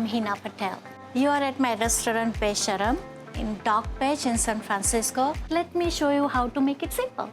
I'm Heena Patel. You are at my restaurant Besharam in Dog Patch in San Francisco. Let me show you how to make it simple.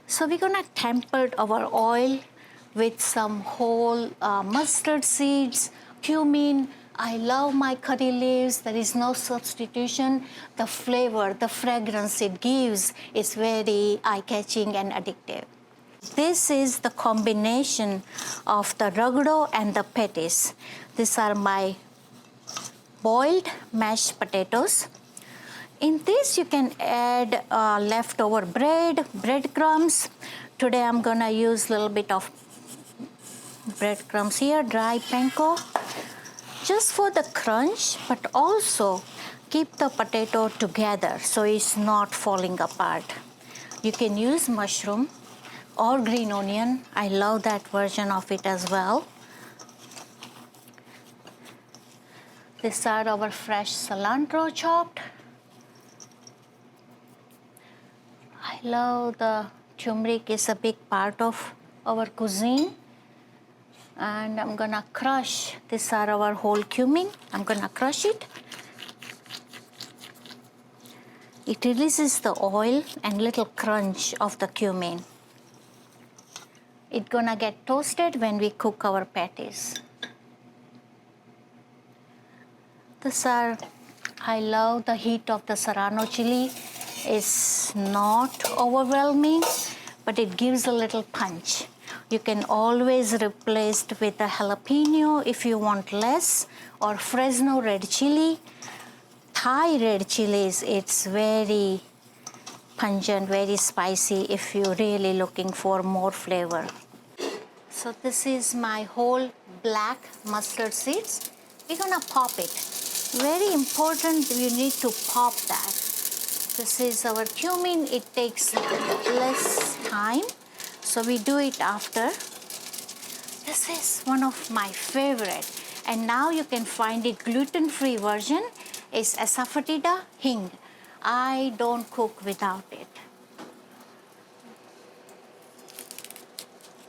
So we're gonna temper our oil with some whole mustard seeds, cumin. I love my curry leaves. There is no substitution. The flavor, the fragrance it gives is very eye-catching and addictive. This is the combination of the ragda and the patties. These are my boiled mashed potatoes. In this, you can add leftover breadcrumbs. Today, I'm gonna use a little bit of breadcrumbs here, dry panko, just for the crunch, but also keep the potato together so it's not falling apart. You can use mushroom or green onion. I love that version of it as well. These are our fresh cilantro chopped. I love the turmeric is a big part of our cuisine. And I'm gonna crush, these are our whole cumin. I'm gonna crush it. It releases the oil and little crunch of the cumin. It's gonna get toasted when we cook our patties. I love the heat of the serrano chili. It's not overwhelming, but it gives a little punch. You can always replace it with a jalapeno if you want less, or Fresno red chili. Thai red chilies, it's very pungent, very spicy if you're really looking for more flavor. So this is my whole black mustard seeds. We're gonna pop it. Very important, you need to pop that. This is our cumin. It takes less time, so we do it after. This is one of my favorite, and now you can find it gluten-free version is asafoetida hing. I don't cook without it.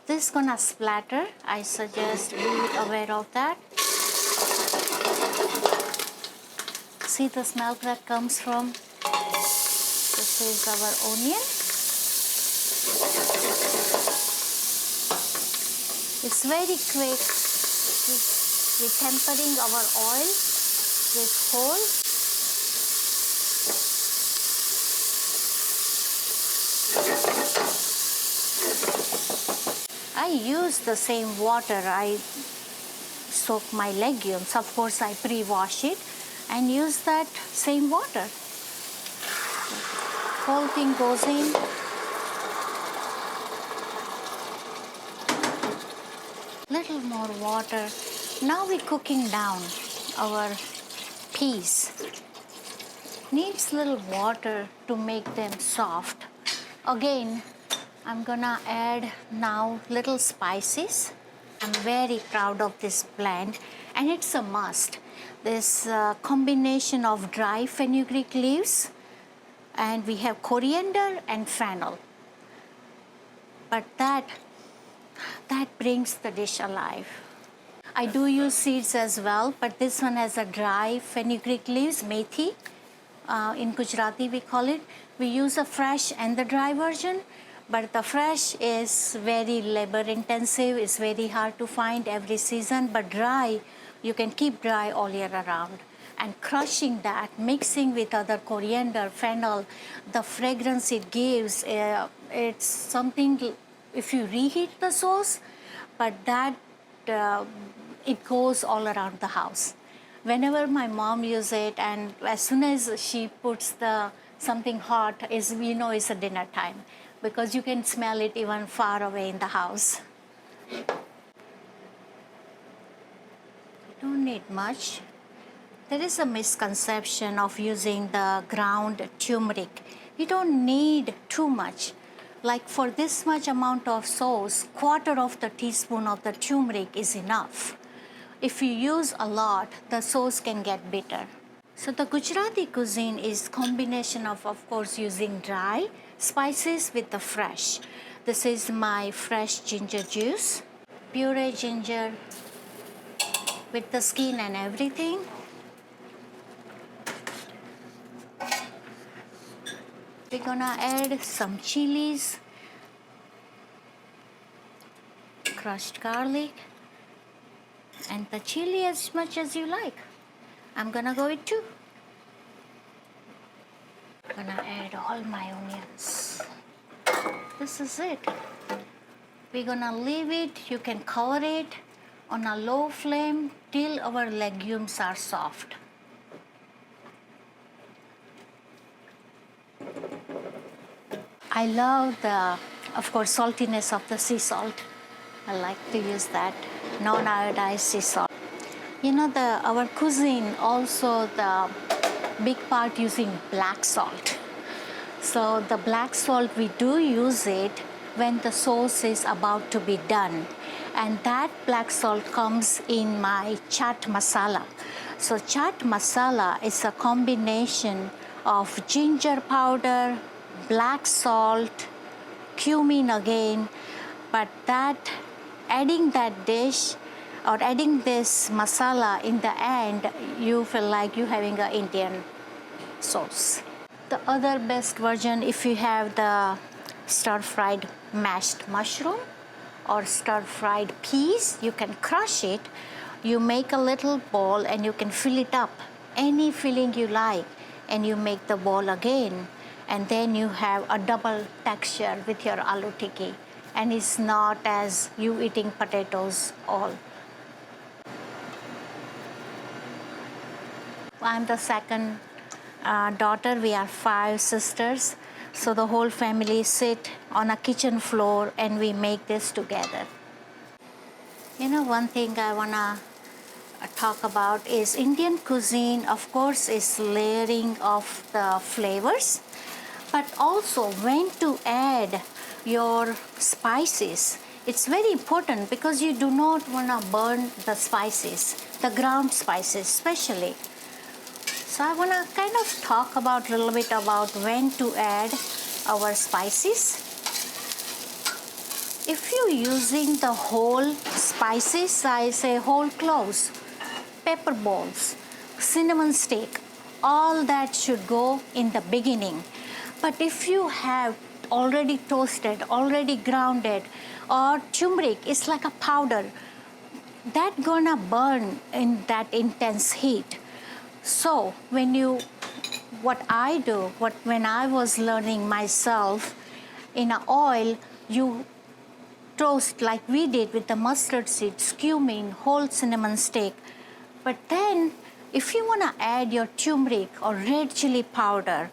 This is gonna splatter. I suggest be aware of that. See the smell that comes from. This is our onion. It's very quick. We're tempering our oil with whole. I use the same water. I soak my legumes. Of course, I pre-wash it and use that same water. Whole thing goes in. Little more water. Now we're cooking down our peas. Needs little water to make them soft. Again, I'm gonna add now little spices. I'm very proud of this blend, and it's a must. This combination of dry fenugreek leaves, and we have coriander and fennel. But that brings the dish alive. I do use seeds as well, but this one has a dry fenugreek leaves, methi. In Gujarati we call it. We use a fresh and the dry version, but the fresh is very labor intensive. It's very hard to find every season, but dry, you can keep dry all year around. And crushing that, mixing with other coriander, fennel, the fragrance it gives, it's something, if you reheat the sauce, but that, it goes all around the house. Whenever my mom uses it, and as soon as she puts something hot, we know it's a dinner time, because you can smell it even far away in the house. You don't need much. There is a misconception of using the ground turmeric. You don't need too much. Like for this much amount of sauce, 1/4 of the teaspoon of the turmeric is enough. If you use a lot, the sauce can get bitter. So the Gujarati cuisine is combination of course, using dry spices with the fresh. This is my fresh ginger juice, puree ginger, with the skin and everything. We're gonna add some chilies, crushed garlic, and the chili as much as you like. I'm gonna go with 2. Gonna add all my onions. This is it. We're gonna leave it, you can cover it on a low flame till our legumes are soft. I love the, of course, saltiness of the sea salt. I like to use that non-iodized sea salt. You know, our cuisine also the big part using black salt. So the black salt, we do use it when the sauce is about to be done. And that black salt comes in my chaat masala. So chaat masala is a combination of ginger powder, black salt, cumin again, but that adding that dish or adding this masala in the end, you feel like you're having an Indian sauce. The other best version, if you have the stir-fried mashed mushroom or stir-fried peas, you can crush it. You make a little ball and you can fill it up, any filling you like, and you make the ball again. And then you have a double texture with your aloo tikki, and it's not as you eating potatoes all. I'm the second daughter. We are 5 sisters, so the whole family sit on a kitchen floor and we make this together. You know, one thing I wanna talk about is Indian cuisine, of course, is layering of the flavors, but also when to add your spices. It's very important because you do not want to burn the spices, the ground spices especially. So I want to kind of talk about a little bit about when to add our spices. If you're using the whole spices, I say whole cloves, pepper balls, cinnamon stick, all that should go in the beginning. But if you have already toasted, already grounded, or turmeric, it's like a powder, that gonna burn in that intense heat. So what I do, when I was learning myself, in an oil, you toast like we did with the mustard seeds, cumin, whole cinnamon stick. But then, if you wanna add your turmeric or red chili powder,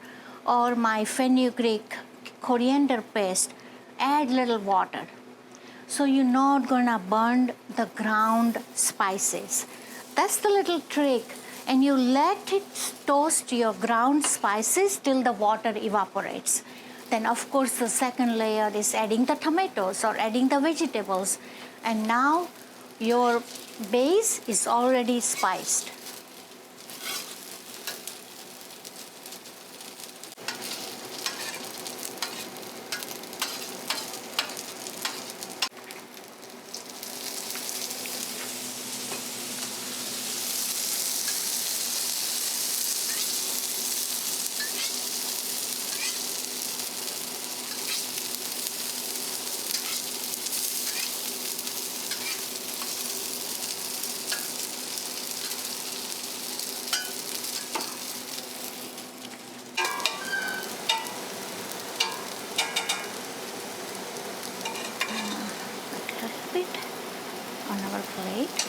or my fenugreek coriander paste, add little water. So you're not gonna burn the ground spices. That's the little trick. And you let it toast your ground spices till the water evaporates. Then of course the second layer is adding the tomatoes or adding the vegetables. And now your base is already spiced. On our plate.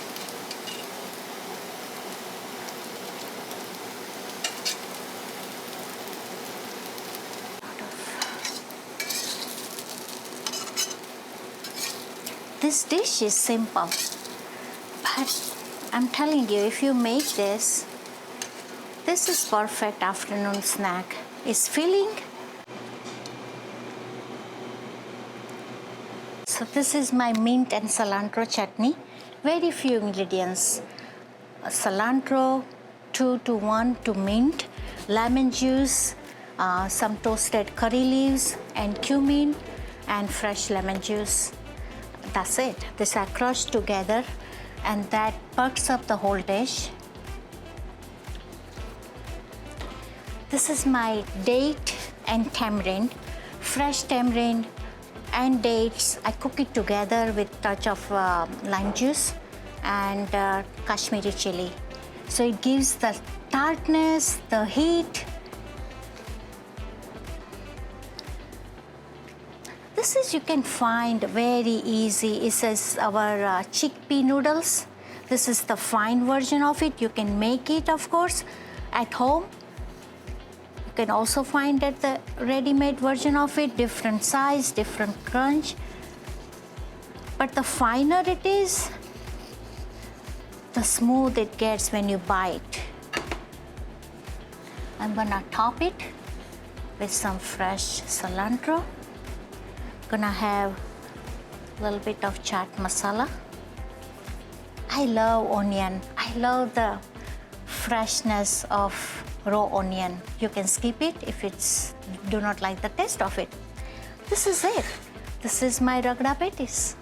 This dish is simple, but I'm telling you, if you make this is perfect afternoon snack. It's filling. So this is my mint and cilantro chutney. Very few ingredients. Cilantro 2 to 1 to mint, lemon juice, some toasted curry leaves and cumin and fresh lemon juice. That's it. This I crushed together and that perks up the whole dish. This is my date and tamarind, fresh tamarind and dates. I cook it together with touch of lime juice and Kashmiri chili. So it gives the tartness, the heat. This is you can find very easy. It says our chickpea noodles. This is the fine version of it. You can make it, of course, at home. You can also find that the ready-made version of it, different size, different crunch. But the finer it is, the smooth it gets when you bite. I'm gonna top it with some fresh cilantro. Gonna have a little bit of chaat masala. I love onion. I love the freshness of raw onion. You can skip it if it's do not like the taste of it. This is it. This is my Ragda patties.